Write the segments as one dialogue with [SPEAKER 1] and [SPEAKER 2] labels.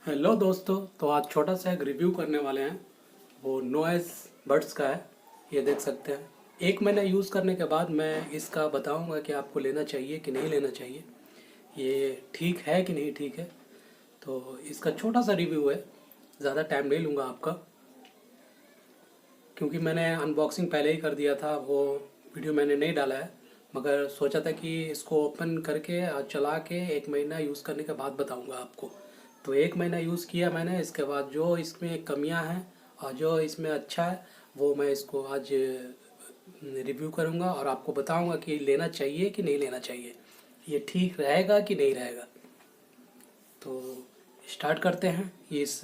[SPEAKER 1] Hello दोस्तों। तो आज छोटा सा एक रिव्यू करने वाले हैं। वो नॉइज़ बड्स का है। ये देख सकते हैं। एक महीना यूज़ करने के बाद मैं इसका बताऊंगा कि आपको लेना चाहिए कि नहीं लेना चाहिए, ये ठीक है कि नहीं ठीक है। तो इसका छोटा सा रिव्यू है, ज़्यादा टाइम नहीं लूँगा आपका, क्योंकि मैंने अनबॉक्सिंग पहले ही कर दिया था। वो वीडियो मैंने नहीं डाला है, मगर सोचा था कि इसको ओपन करके और चला के एक महीना यूज़ करने के बाद बताऊंगा आपको। तो एक महीना यूज़ किया मैंने, इसके बाद जो इसमें कमियां हैं और जो इसमें अच्छा है वो मैं इसको आज रिव्यू करूंगा और आपको बताऊंगा कि लेना चाहिए कि नहीं लेना चाहिए, ये ठीक रहेगा कि नहीं रहेगा। तो स्टार्ट करते हैं। इस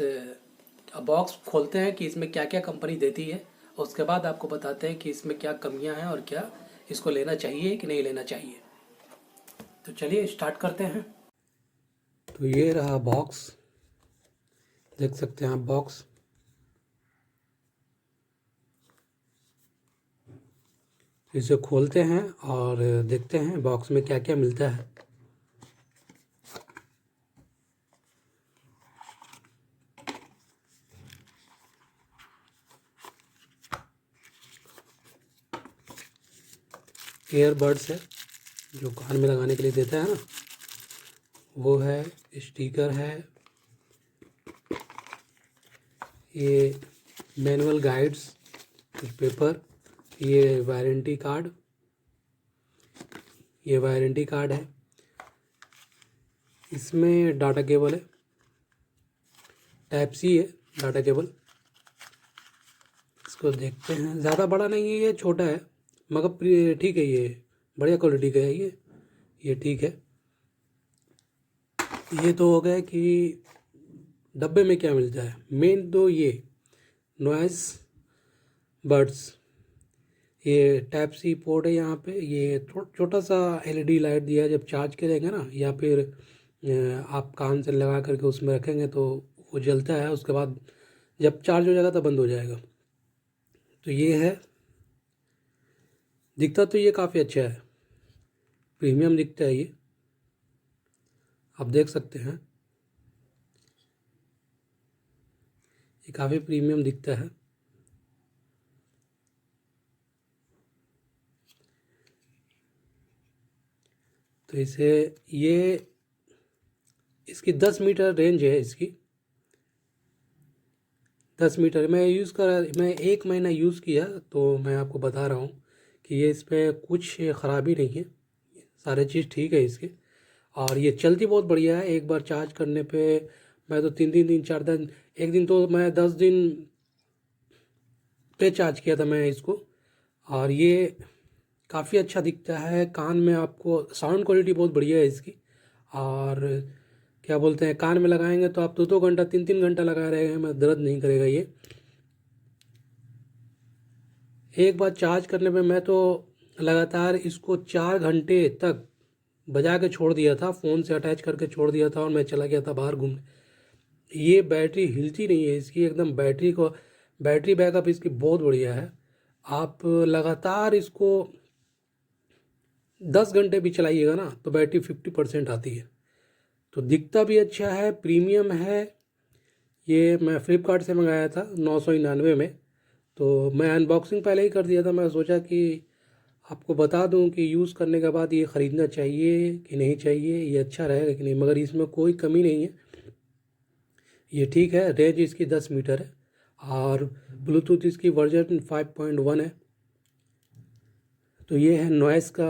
[SPEAKER 1] बॉक्स खोलते हैं कि इसमें क्या क्या कंपनी देती है, और उसके बाद आपको बताते हैं कि इसमें क्या कमियां हैं और क्या इसको लेना चाहिए कि नहीं लेना चाहिए। तो चलिए स्टार्ट करते हैं। तो ये रहा बॉक्स, देख सकते हैं आप बॉक्स। इसे खोलते हैं और देखते हैं बॉक्स में क्या क्या मिलता है। ईयरबड्स है जो कान में लगाने के लिए देता है ना, वो है। स्टिकर है, ये मैनुअल गाइड्स, कुछ पेपर, ये वारंटी कार्ड, ये वारंटी कार्ड है। इसमें डाटा केबल है, टाइप सी है डाटा केबल। इसको देखते हैं, ज़्यादा बड़ा नहीं है, ये छोटा है मगर ठीक है, ये बढ़िया क्वालिटी का है। ये ठीक है। ये तो हो गया कि डब्बे में क्या मिलता है। मेन तो ये नॉइज़ बड्स, ये टाइप सी पोर्ट है यहाँ पे। ये छोटा सा एलईडी लाइट दिया है, जब चार्ज करेंगे ना या फिर आप कान से लगा करके उसमें रखेंगे तो वो जलता है, उसके बाद जब चार्ज हो जाएगा तो बंद हो जाएगा। तो ये है, दिखता तो ये काफ़ी अच्छा है, प्रीमियम दिखता है ये, आप देख सकते हैं। ये काफ़ी प्रीमियम दिखता है। तो इसे ये इसकी 10 मीटर रेंज है इसकी। 10 मीटर मैं 1 महीना यूज़ किया, तो मैं आपको बता रहा हूँ कि ये इसमें कुछ ख़राबी नहीं है, सारे चीज़ ठीक है इसके। और ये चलती बहुत बढ़िया है। एक बार चार्ज करने पे मैं तो 3 दिन 4 दिन, एक दिन तो मैं 10 दिन पे चार्ज किया था मैं इसको। और ये काफ़ी अच्छा दिखता है कान में, आपको साउंड क्वालिटी बहुत बढ़िया है इसकी। और क्या बोलते हैं, कान में लगाएंगे तो आप 2-2 घंटा 3-3 घंटा लगाए रहेंगे, मैं दर्द नहीं करेगा ये। एक बार चार्ज करने पे मैं तो लगातार इसको 4 घंटे तक बजा के छोड़ दिया था, फ़ोन से अटैच करके छोड़ दिया था और मैं चला गया था बाहर घूमने। ये बैटरी हिलती नहीं है इसकी, एकदम बैटरी बैकअप इसकी बहुत बढ़िया है। आप लगातार इसको 10 घंटे भी चलाइएगा ना तो बैटरी 50% आती है। तो दिखता भी अच्छा है, प्रीमियम है। ये मैं फ्लिपकार्ट से मंगाया था 999 में। तो मैं अनबॉक्सिंग पहले ही कर दिया था, मैं सोचा कि आपको बता दूं कि यूज़ करने के बाद ये ख़रीदना चाहिए कि नहीं चाहिए, ये अच्छा रहेगा कि नहीं। मगर इसमें कोई कमी नहीं है, ये ठीक है। रेंज इसकी 10 मीटर है और ब्लूटूथ इसकी वर्जन 5.1 है। तो ये है नॉइस का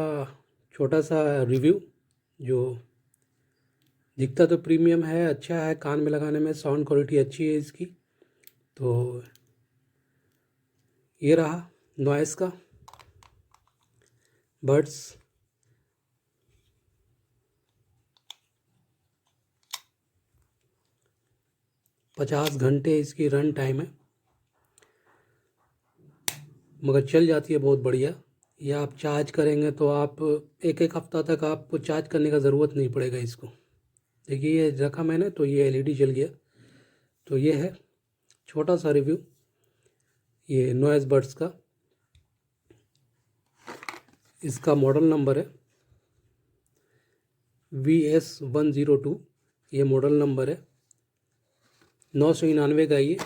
[SPEAKER 1] छोटा सा रिव्यू। जो दिखता तो प्रीमियम है, अच्छा है, कान में लगाने में साउंड क्वालिटी अच्छी है इसकी। तो ये रहा नॉइस का बड्स। 50 घंटे इसकी रन टाइम है, मगर चल जाती है बहुत बढ़िया। या आप चार्ज करेंगे तो आप एक एक हफ्ता तक आपको चार्ज करने का ज़रूरत नहीं पड़ेगा इसको। देखिए ये रखा मैंने तो ये एलईडी जल गया। तो ये है छोटा सा रिव्यू ये नॉइज़ बड्स का। इसका मॉडल नंबर है VS102, ये मॉडल नंबर है। 999 का ये